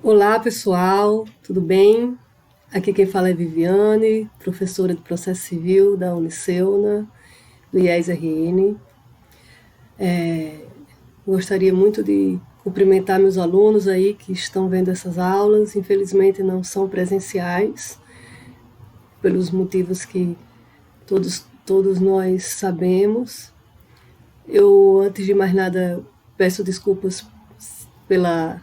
Olá, pessoal, tudo bem? Aqui quem fala é Viviane, professora de Processo Civil da Uniceuna, do IES-RN. Gostaria muito de cumprimentar meus alunos aí que estão vendo essas aulas. Infelizmente não são presenciais, pelos motivos que todos nós sabemos. Eu, antes de mais nada, peço desculpas pela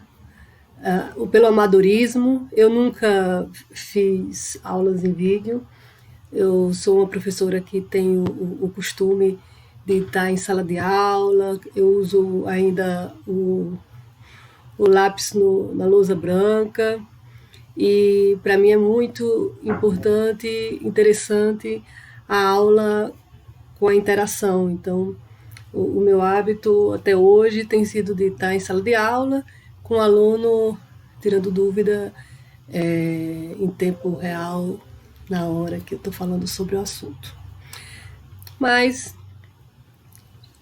pelo amadorismo. Eu nunca fiz aulas em vídeo. Eu sou uma professora que tem o costume de estar em sala de aula. Eu uso ainda o lápis na lousa branca. E para mim é muito importante, interessante a aula com a interação. Então, o meu hábito até hoje tem sido de estar em sala de aula com o aluno tirando dúvida em tempo real na hora que eu estou falando sobre o assunto. Mas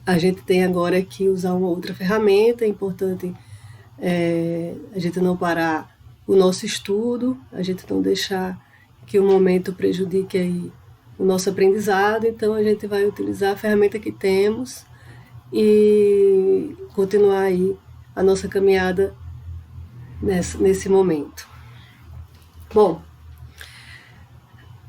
a gente tem agora que usar uma outra ferramenta. É importante a gente não parar o nosso estudo, a gente não deixar que o momento prejudique aí o nosso aprendizado. Então a gente vai utilizar a ferramenta que temos e continuar aí a nossa caminhada nesse momento. Bom,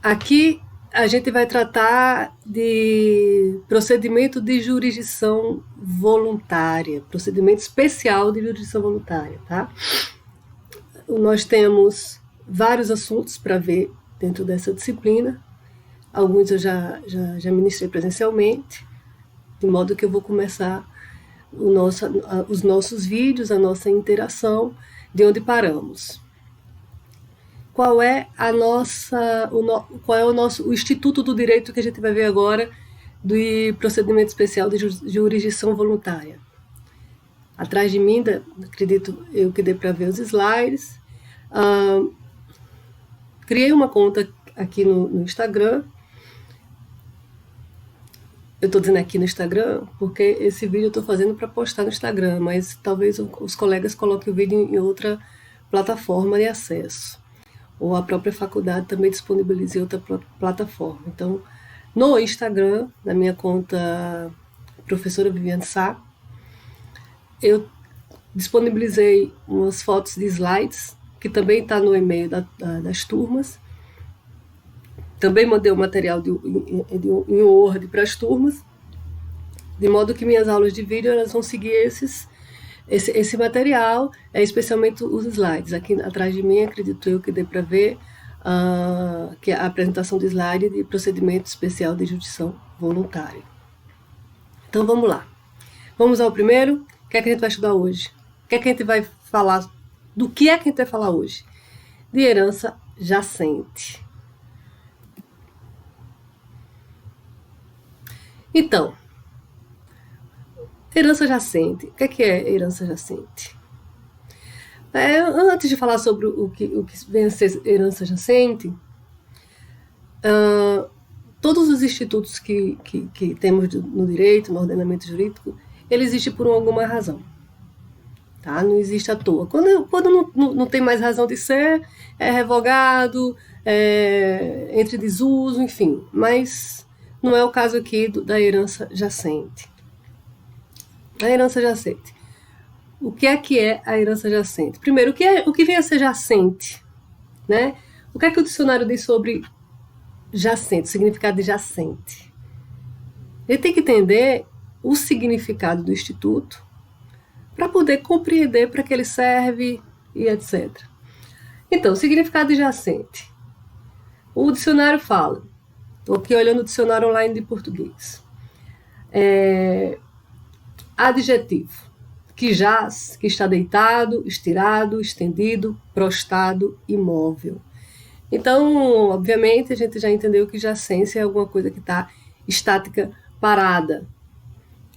aqui a gente vai tratar de procedimento de jurisdição voluntária, procedimento especial de jurisdição voluntária, tá? Nós temos vários assuntos para ver dentro dessa disciplina. Alguns eu já ministrei presencialmente, de modo que eu vou começar os nossos vídeos, a nossa interação, de onde paramos. Qual é o instituto do direito que a gente vai ver agora do procedimento especial de jurisdição voluntária? Atrás de mim, acredito eu que dê para ver os slides. Criei uma conta aqui no Instagram. Eu estou dizendo aqui no Instagram porque esse vídeo eu estou fazendo para postar no Instagram, mas talvez os colegas coloquem o vídeo em outra plataforma de acesso. Ou a própria faculdade também disponibiliza outra plataforma. Então, no Instagram, na minha conta professora Viviane Sá, eu disponibilizei umas fotos de slides, que também está no e-mail das turmas. Também mandei o material em Word para as turmas, de modo que minhas aulas de vídeo elas vão seguir esse material, especialmente os slides. Aqui atrás de mim, acredito eu que dê para ver que é a apresentação do slide de procedimento especial de jurisdição voluntária. Então vamos lá. Vamos ao primeiro. O que é que a gente vai estudar hoje? O que é que a gente vai falar? Do que é que a gente vai falar hoje? De herança jacente. Então, herança jacente. O que é herança jacente? Antes de falar sobre o que vem a ser herança jacente, todos os institutos que temos no direito, no ordenamento jurídico, ele existe por alguma razão. Tá? Não existe à toa. Quando não tem mais razão de ser, é revogado, entre desuso, enfim. Mas não é o caso aqui da herança jacente. A herança jacente. O que é a herança jacente? Primeiro, o que vem a ser jacente? Né? O que é que o dicionário diz sobre jacente, o significado de jacente? Ele tem que entender o significado do instituto para poder compreender para que ele serve e etc. Então, o significado de jacente. O dicionário fala, estou aqui olhando o dicionário online de português. Adjetivo, que jaz, que está deitado, estirado, estendido, prostrado, imóvel. Então, obviamente, a gente já entendeu que jacência é alguma coisa que está estática, parada.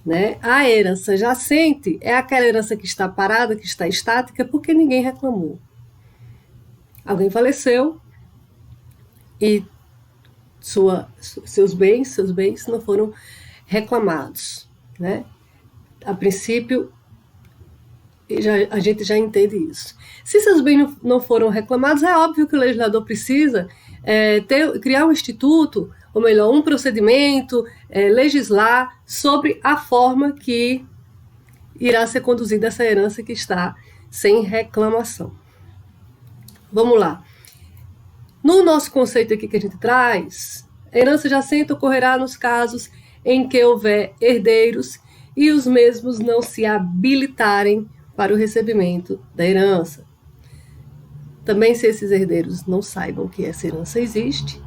Né? A herança jacente é aquela herança que está parada, que está estática, porque ninguém reclamou. Alguém faleceu e seus bens não foram reclamados. Né? A princípio, a gente já entende isso. Se seus bens não foram reclamados, é óbvio que o legislador precisa criar um instituto, ou melhor, um procedimento, legislar sobre a forma que irá ser conduzida essa herança que está sem reclamação. Vamos lá. No nosso conceito aqui que a gente traz, a herança jacente ocorrerá nos casos em que houver herdeiros e os mesmos não se habilitarem para o recebimento da herança. Também se esses herdeiros não saibam que essa herança existe,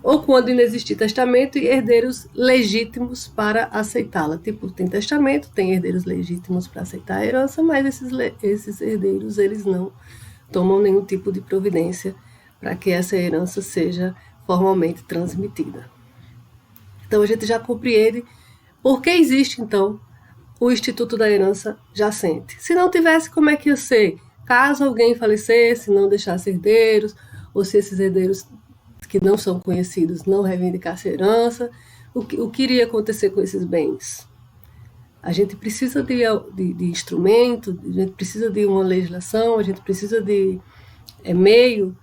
ou quando inexistir testamento e herdeiros legítimos para aceitá-la. Tipo, tem testamento, tem herdeiros legítimos para aceitar a herança, mas esses herdeiros, eles não tomam nenhum tipo de providência para que essa herança seja formalmente transmitida. Então, a gente já compreende por que existe, então, o Instituto da Herança Jacente. Se não tivesse, como é que ia ser? Caso alguém falecesse, não deixasse herdeiros, ou se esses herdeiros que não são conhecidos não reivindicassem a herança, o que iria acontecer com esses bens? A gente precisa de instrumento, a gente precisa de uma legislação, a gente precisa de meio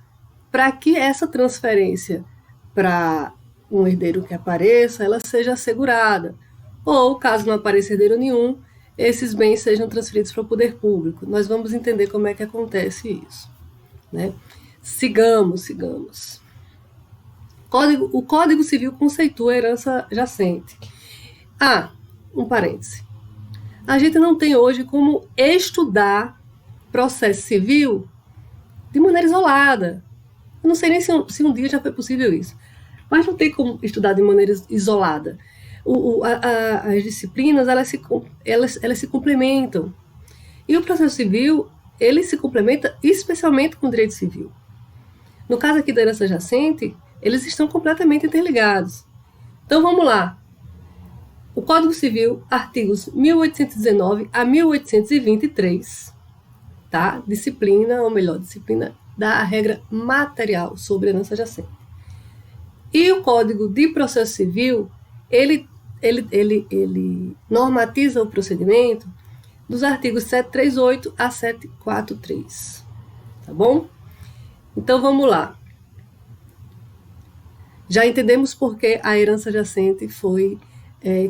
para que essa transferência para um herdeiro que apareça, ela seja assegurada. Ou, caso não apareça herdeiro nenhum, esses bens sejam transferidos para o poder público. Nós vamos entender como é que acontece isso, né? Sigamos. O Código Civil conceitua a herança jacente. Um parêntese. A gente não tem hoje como estudar processo civil de maneira isolada. Eu não sei nem se um dia já foi possível isso. Mas não tem como estudar de maneira isolada. As disciplinas, elas se complementam. E o processo civil, ele se complementa especialmente com o direito civil. No caso aqui da herança jacente, eles estão completamente interligados. Então, vamos lá. O Código Civil, artigos 1819 a 1823, tá? Disciplina da regra material sobre herança jacente. E o Código de Processo Civil, ele normatiza o procedimento dos artigos 738 a 743, tá bom? Então, vamos lá. Já entendemos por que a herança jacente foi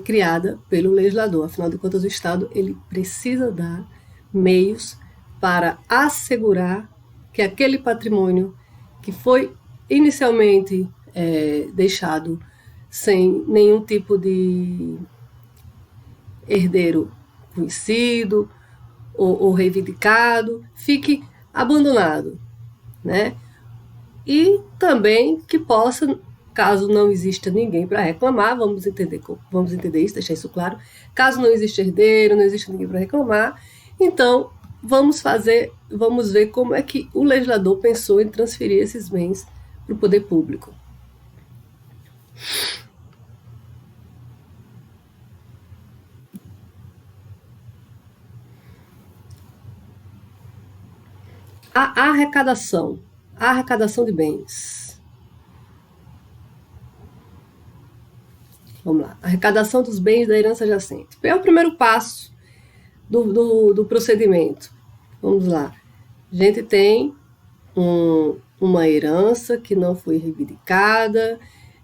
criada pelo legislador. Afinal de contas, o Estado ele precisa dar meios para assegurar que aquele patrimônio que foi inicialmente deixado sem nenhum tipo de herdeiro conhecido ou reivindicado, fique abandonado, né? E também que possa, caso não exista ninguém para reclamar, vamos entender isso, deixar isso claro. Caso não exista herdeiro, não exista ninguém para reclamar, então vamos ver como é que o legislador pensou em transferir esses bens para o poder público. A arrecadação de bens. Vamos lá. Arrecadação dos bens da herança jacente. É o primeiro passo do procedimento. Vamos lá. A gente tem uma herança que não foi reivindicada,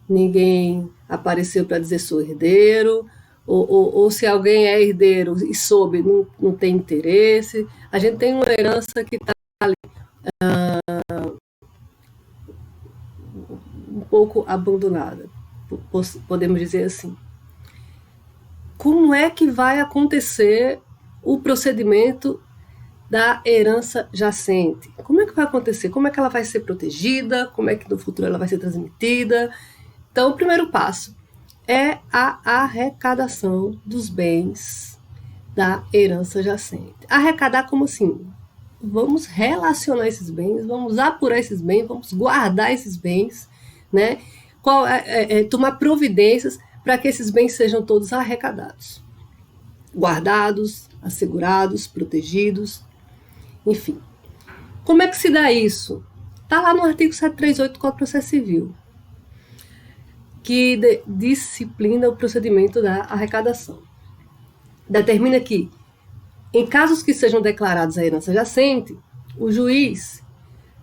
ninguém apareceu para dizer sou herdeiro, ou se alguém é herdeiro e soube, não tem interesse. A gente tem uma herança que está ali um pouco abandonada, podemos dizer assim. Como é que vai acontecer o procedimento da herança jacente? Como é que vai acontecer? Como é que ela vai ser protegida? Como é que no futuro ela vai ser transmitida? Então, o primeiro passo é a arrecadação dos bens da herança jacente. Arrecadar como assim? Vamos relacionar esses bens, vamos apurar esses bens, vamos guardar esses bens, né? Tomar providências para que esses bens sejam todos arrecadados, guardados, assegurados, protegidos, enfim. Como é que se dá isso? Está lá no artigo 738 do Código de Processo Civil, que disciplina o procedimento da arrecadação. Determina que Em casos que sejam declarados a herança jacente, o juiz,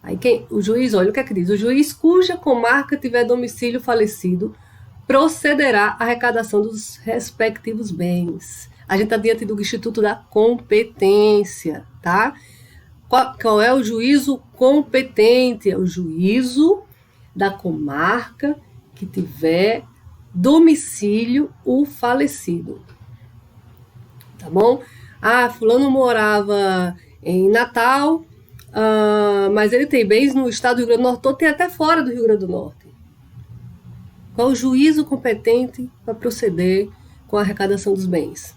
olha o que é que diz, o juiz cuja comarca tiver domicílio falecido procederá à arrecadação dos respectivos bens. A gente está diante do Instituto da Competência, tá? Qual é o juízo competente? É o juízo da comarca que tiver domicílio o falecido. Tá bom? Fulano morava em Natal, mas ele tem bens no estado do Rio Grande do Norte, ou tem até fora do Rio Grande do Norte. Qual o juízo competente para proceder com a arrecadação dos bens?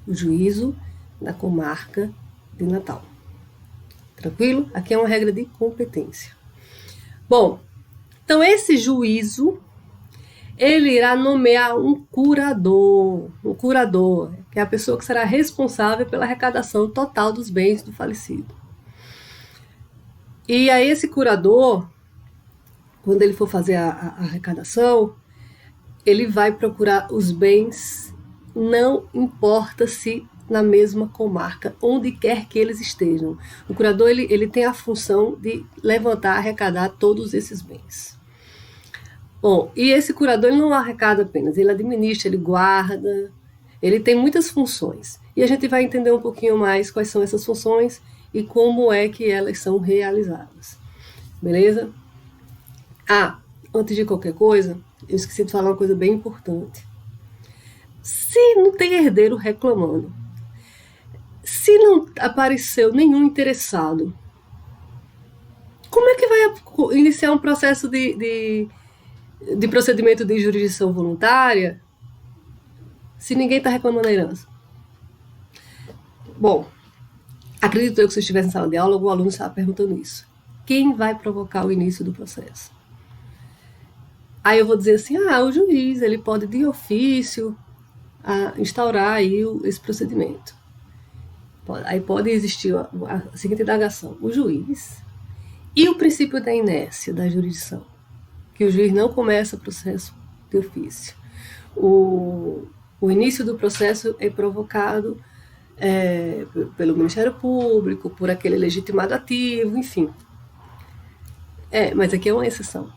O juízo da comarca de Natal. Tranquilo? Aqui é uma regra de competência. Bom, então esse juízo, ele irá nomear um curador, que é a pessoa que será responsável pela arrecadação total dos bens do falecido. E aí esse curador, quando ele for fazer a arrecadação, ele vai procurar os bens, não importa se na mesma comarca, onde quer que eles estejam. O curador ele tem a função de levantar, arrecadar todos esses bens. Bom, e esse curador ele não arrecada apenas, ele administra, ele guarda, ele tem muitas funções. E a gente vai entender um pouquinho mais quais são essas funções e como é que elas são realizadas. Beleza? Antes de qualquer coisa, eu esqueci de falar uma coisa bem importante. Se não tem herdeiro reclamando, se não apareceu nenhum interessado, como é que vai iniciar um processo de procedimento de jurisdição voluntária se ninguém está reclamando a herança? Bom, acredito eu que se eu estivesse em sala de aula, o aluno estava perguntando isso. Quem vai provocar o início do processo? Aí eu vou dizer assim, o juiz, ele pode de ofício instaurar aí esse procedimento. Aí pode existir a seguinte indagação: o juiz e o princípio da inércia da jurisdição, que o juiz não começa o processo de ofício. O início do processo é provocado pelo Ministério Público, por aquele legitimado ativo, enfim. Mas aqui é uma exceção.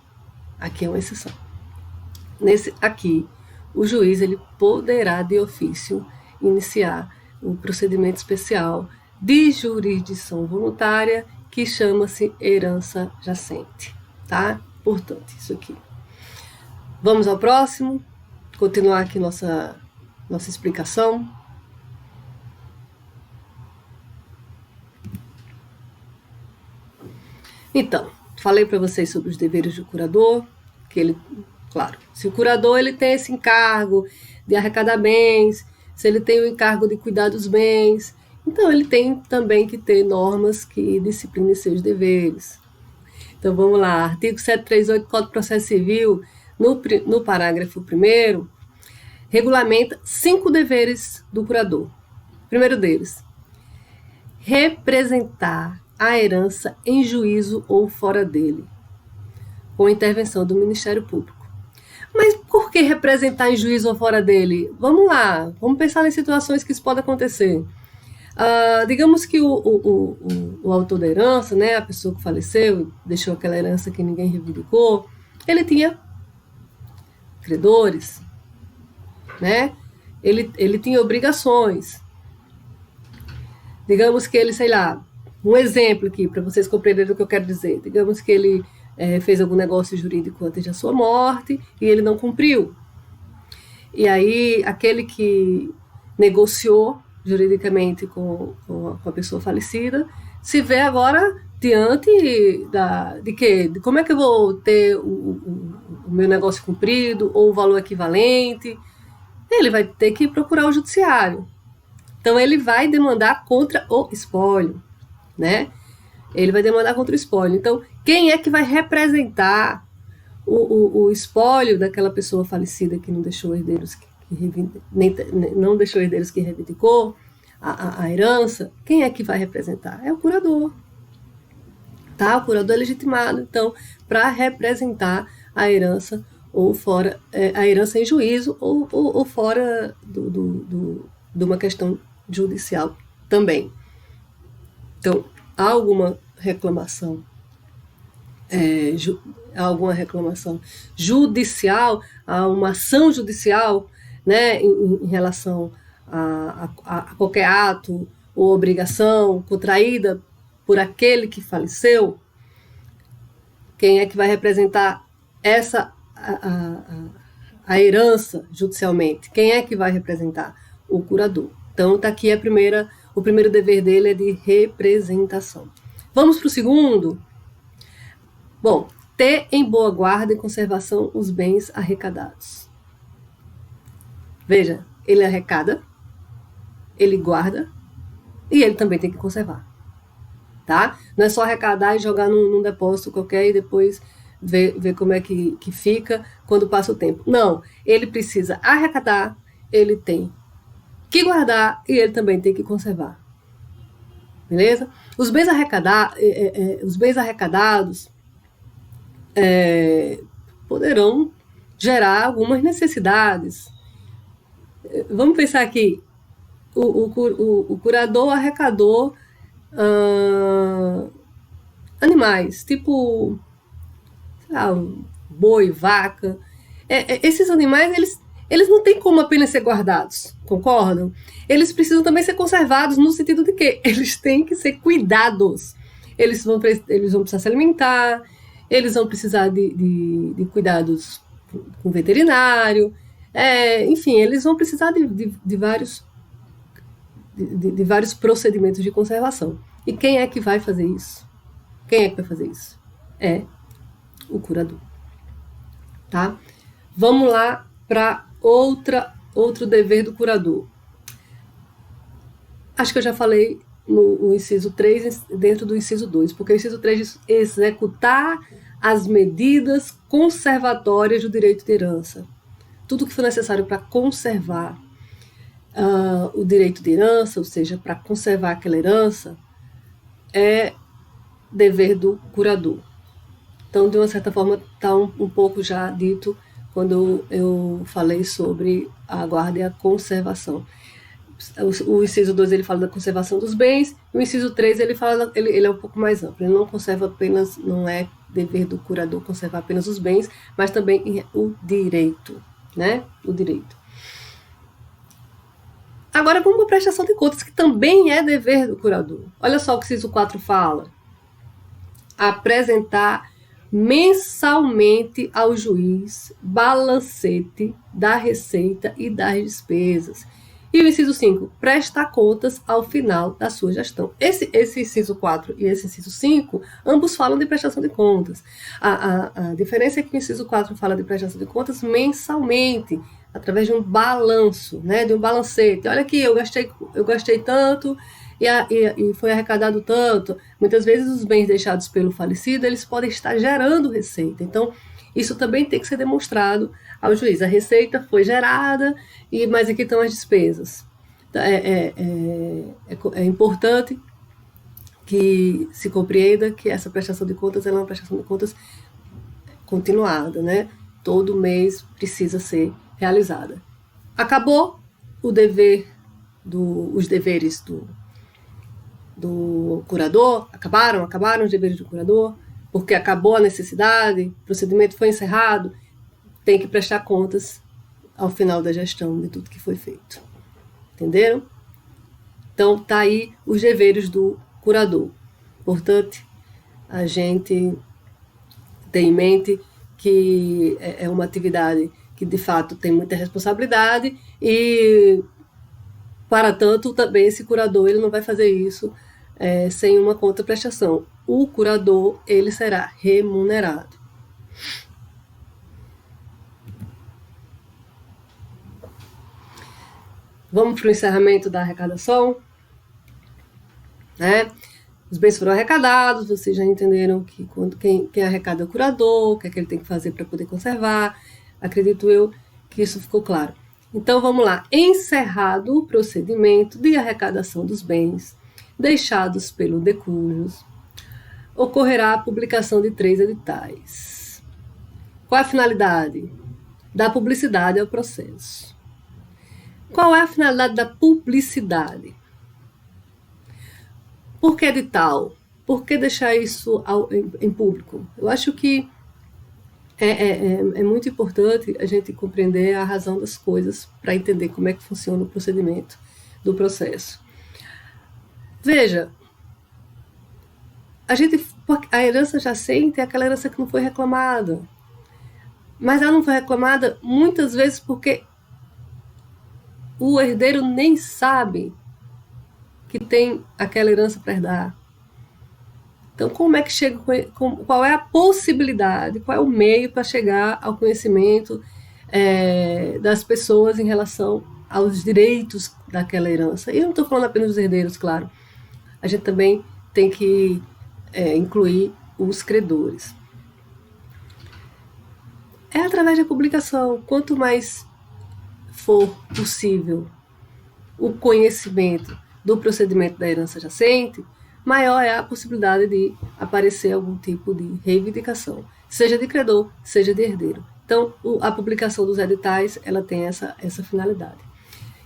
Aqui, o juiz ele poderá de ofício iniciar um procedimento especial de jurisdição voluntária que chama-se herança jacente, tá? Importante isso aqui. Vamos ao próximo, continuar aqui nossa explicação. Então, falei para vocês sobre os deveres do curador, que ele, claro, se o curador ele tem esse encargo de arrecadar bens, se ele tem o encargo de cuidar dos bens, então ele tem também que ter normas que disciplinem seus deveres. Então vamos lá, artigo 738 do Código de Processo Civil, no parágrafo 1º, regulamenta 5 deveres do curador. Primeiro deles, representar a herança em juízo ou fora dele, com intervenção do Ministério Público. Mas por que representar em juízo ou fora dele? Vamos lá, vamos pensar nas situações que isso pode acontecer. Digamos que o autor da herança, né, a pessoa que faleceu, deixou aquela herança que ninguém reivindicou, ele tinha credores, né? Ele tinha obrigações. Digamos que ele, sei lá, um exemplo aqui, para vocês compreenderem o que eu quero dizer. Digamos que ele fez algum negócio jurídico antes da sua morte e ele não cumpriu. E aí, aquele que negociou juridicamente com a pessoa falecida se vê agora diante de quê? De como é que eu vou ter o meu negócio cumprido ou o valor equivalente? Ele vai ter que procurar o judiciário. Então, ele vai demandar contra o espólio, né? Ele vai demandar contra o espólio. Então, quem é que vai representar o espólio daquela pessoa falecida que não deixou herdeiros não deixou herdeiros que reivindicou a herança? Quem é que vai representar? É o curador. Tá? O curador é legitimado, então, para representar a herança ou fora, a herança em juízo ou fora de uma questão judicial também. Então, há alguma reclamação, alguma reclamação judicial, há uma ação judicial, né, em relação a qualquer ato ou obrigação contraída por aquele que faleceu, quem é que vai representar a herança judicialmente? Quem é que vai representar? O curador. Então, está aqui o primeiro dever dele é de representação. Vamos para o segundo? Bom, ter em boa guarda e conservação os bens arrecadados. Veja, ele arrecada, ele guarda e ele também tem que conservar. Tá? Não é só arrecadar e jogar num depósito qualquer e depois ver como é que fica quando passa o tempo. Não, ele precisa arrecadar, ele tem que guardar e ele também tem que conservar. Beleza? Os bens arrecadados poderão gerar algumas necessidades. Vamos pensar aqui, o curador arrecadou animais, tipo boi, vaca. Esses animais, eles não têm como apenas ser guardados, concordam? Eles precisam também ser conservados no sentido de que eles têm que ser cuidados. Eles vão precisar se alimentar, eles vão precisar de cuidados com veterinário, enfim, eles vão precisar de vários procedimentos de conservação. E quem é que vai fazer isso? Quem é que vai fazer isso? É o curador. Tá? Vamos lá para outro dever do curador. Acho que eu já falei no inciso 3 dentro do inciso 2, porque o inciso 3 diz executar as medidas conservatórias do direito de herança. Tudo que for necessário para conservar o direito de herança, ou seja, para conservar aquela herança, é dever do curador. Então, de uma certa forma, está um pouco já dito quando eu falei sobre a guarda e a conservação. O inciso 2 ele fala da conservação dos bens, e o inciso 3 ele é um pouco mais amplo. Ele não conserva apenas, não é dever do curador conservar apenas os bens, mas também o direito, né? O direito. Agora vamos para a prestação de contas, que também é dever do curador. Olha só o que o inciso 4 fala. Apresentar mensalmente ao juiz balancete da receita e das despesas. E o inciso 5, prestar contas ao final da sua gestão. Esse inciso 4 e esse inciso 5, ambos falam de prestação de contas. A diferença é que o inciso 4 fala de prestação de contas mensalmente, através de um balanço, né, de um balancete. Olha aqui, eu gastei tanto e foi arrecadado tanto. Muitas vezes os bens deixados pelo falecido, eles podem estar gerando receita. Então, isso também tem que ser demonstrado ao juiz. A receita foi gerada, mas aqui estão as despesas. É importante que se compreenda que essa prestação de contas é uma prestação de contas continuada, né? Todo mês precisa ser realizada. Acabou os deveres do curador, acabaram os deveres do curador, porque acabou a necessidade, o procedimento foi encerrado, tem que prestar contas ao final da gestão de tudo que foi feito. Entenderam? Então, tá aí os deveres do curador. Importante a gente ter em mente que é uma atividade que, de fato, tem muita responsabilidade e, para tanto, também esse curador ele não vai fazer isso sem uma contraprestação. O curador ele será remunerado. Vamos para o encerramento da arrecadação. Né? Os bens foram arrecadados, vocês já entenderam que quem arrecada é o curador, o que é que ele tem que fazer para poder conservar. Acredito eu que isso ficou claro. Então vamos lá. Encerrado o procedimento de arrecadação dos bens deixados pelo decujus, ocorrerá a publicação de 3 editais. Qual é a finalidade? Da publicidade ao processo. Qual é a finalidade da publicidade? Por que edital? Por que deixar isso em público? Eu acho que é muito importante a gente compreender a razão das coisas para entender como é que funciona o procedimento do processo. Veja, a herança jacente é aquela herança que não foi reclamada. Mas ela não foi reclamada muitas vezes porque o herdeiro nem sabe que tem aquela herança para herdar. Então, como é que chega? Qual é a possibilidade? Qual é o meio para chegar ao conhecimento das pessoas em relação aos direitos daquela herança? E eu não estou falando apenas dos herdeiros, claro. A gente também tem que incluir os credores. É através da publicação. Quanto mais for possível o conhecimento do procedimento da herança jacente, maior é a possibilidade de aparecer algum tipo de reivindicação, seja de credor, seja de herdeiro. Então, a publicação dos editais, ela tem essa finalidade.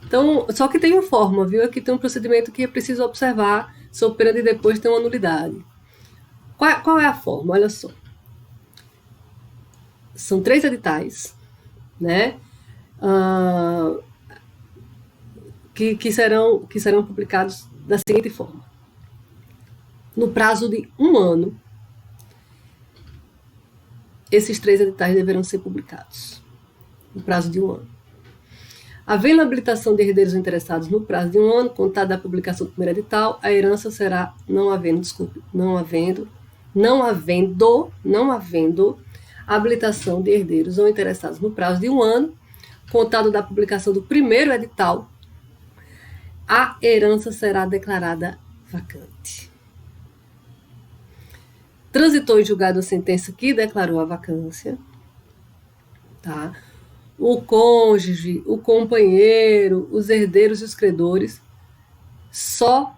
Então, só que tem uma forma, viu? Aqui tem um procedimento que é preciso observar, sob pena de depois ter uma nulidade. Qual é a forma? Olha só. São 3 editais, né? Que serão publicados da seguinte forma. No prazo de 1 ano, esses 3 editais deverão ser publicados. No prazo de 1 ano. Havendo habilitação de herdeiros interessados no prazo de 1 ano, contado da publicação do primeiro edital, a herança será, não havendo habilitação de herdeiros ou interessados no prazo de 1 ano, contado da publicação do primeiro edital, a herança será declarada vacante. Transitou em julgado a sentença que declarou a vacância, tá? O cônjuge, o companheiro, os herdeiros e os credores só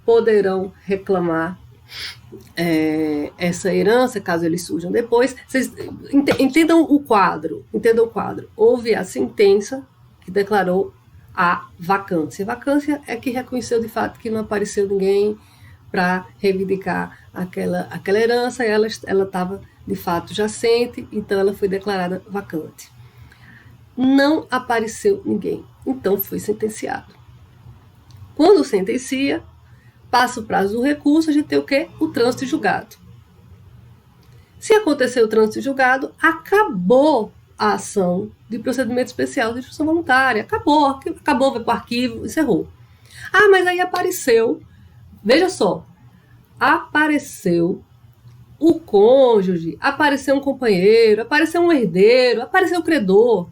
poderão reclamar essa herança, caso eles surjam depois. Vocês entendam o quadro. Houve a sentença que declarou a vacância. A vacância é que reconheceu de fato que não apareceu ninguém para reivindicar aquela herança, e ela estava de fato jacente, então ela foi declarada vacante. Não apareceu ninguém, então foi sentenciado. Quando sentencia, passa o prazo do recurso, a gente tem o quê? O trânsito em julgado. Se aconteceu o trânsito em julgado, acabou a ação de procedimento especial de instrução voluntária. Acabou, vai para o arquivo, encerrou. Ah, mas aí apareceu, veja só, apareceu o cônjuge, apareceu um companheiro, apareceu um herdeiro, apareceu o credor.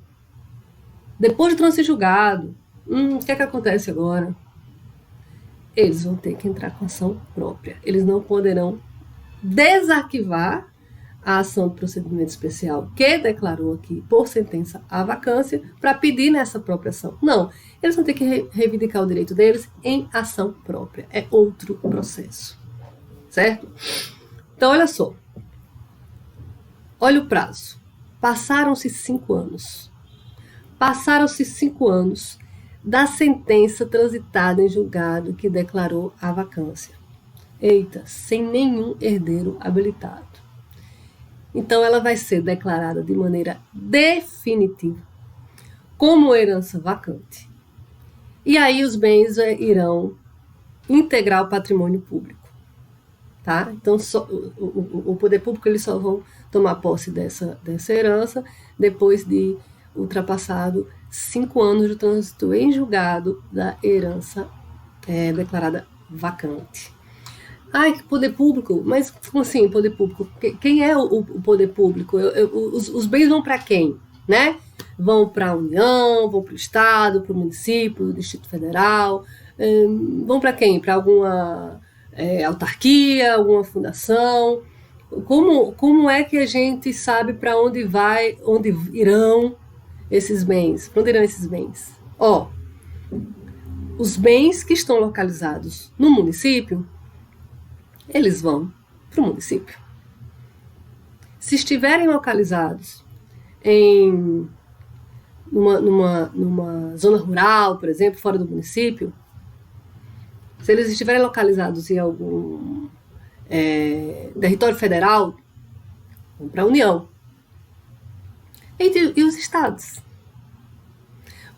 Depois do trânsito em julgado, o que é que acontece agora? Eles vão ter que entrar com ação própria. Eles não poderão desarquivar a ação de procedimento especial que declarou aqui por sentença a vacância para pedir nessa própria ação. Não, eles vão ter que reivindicar o direito deles em ação própria. É outro processo, certo? Então, olha só. Olha o prazo. Passaram-se 5 anos. Passaram-se 5 anos da sentença transitada em julgado que declarou a vacância. Eita, sem nenhum herdeiro habilitado. Então, ela vai ser declarada de maneira definitiva como herança vacante. E aí os bens irão integrar o patrimônio público. Tá? Então, o poder público eles só vão tomar posse dessa herança depois de ultrapassado 5 anos de trânsito em julgado da herança declarada vacante. Ai, que poder público? Mas como assim poder público? Quem é o poder público? Os bens vão para quem? Né? Vão para a União, vão para o Estado, para o município, para o Distrito Federal. Vão para quem? Para alguma autarquia, alguma fundação? Como é que a gente sabe para onde irão esses bens? Para onde irão esses bens? Os bens que estão localizados no município, eles vão para o município. Se estiverem localizados numa zona rural, por exemplo, fora do município, Se eles estiverem localizados em algum território federal, vão para a União. E os estados?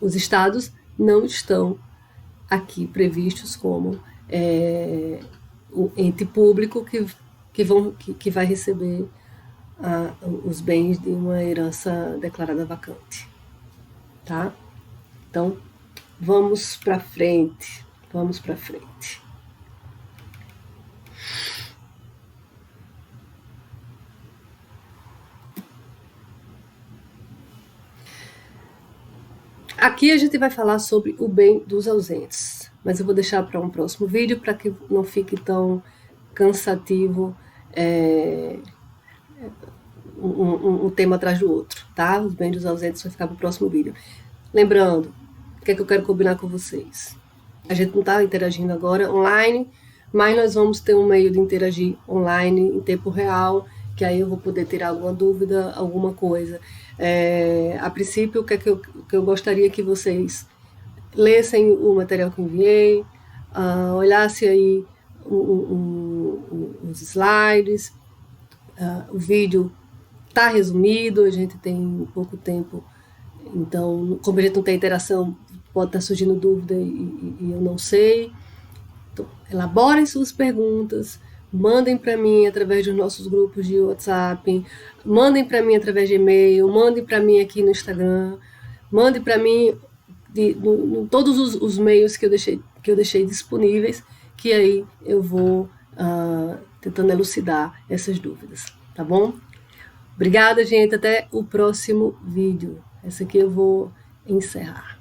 Os estados não estão aqui previstos como o ente público que vai receber os bens de uma herança declarada vacante, tá? Então, vamos para frente, vamos para frente. Aqui a gente vai falar sobre o bem dos ausentes, mas eu vou deixar para um próximo vídeo para que não fique tão cansativo um tema atrás do outro, tá? Os bens dos ausentes vai ficar para o próximo vídeo. Lembrando, o que é que eu quero combinar com vocês? A gente não está interagindo agora online, mas nós vamos ter um meio de interagir online em tempo real, que aí eu vou poder tirar alguma dúvida, alguma coisa. A princípio, o que eu gostaria que vocês lessem o material que eu enviei, olhassem aí os slides, o vídeo está resumido, a gente tem pouco tempo, então, como a gente não tem interação, pode estar surgindo dúvida e eu não sei. Então, elaborem suas perguntas, mandem para mim através dos nossos grupos de WhatsApp, mandem para mim através de e-mail, mandem para mim aqui no Instagram, mandem para mim todos os meios que eu deixei disponíveis, que aí eu vou tentando elucidar essas dúvidas, tá bom? Obrigada, gente, até o próximo vídeo. Essa aqui eu vou encerrar.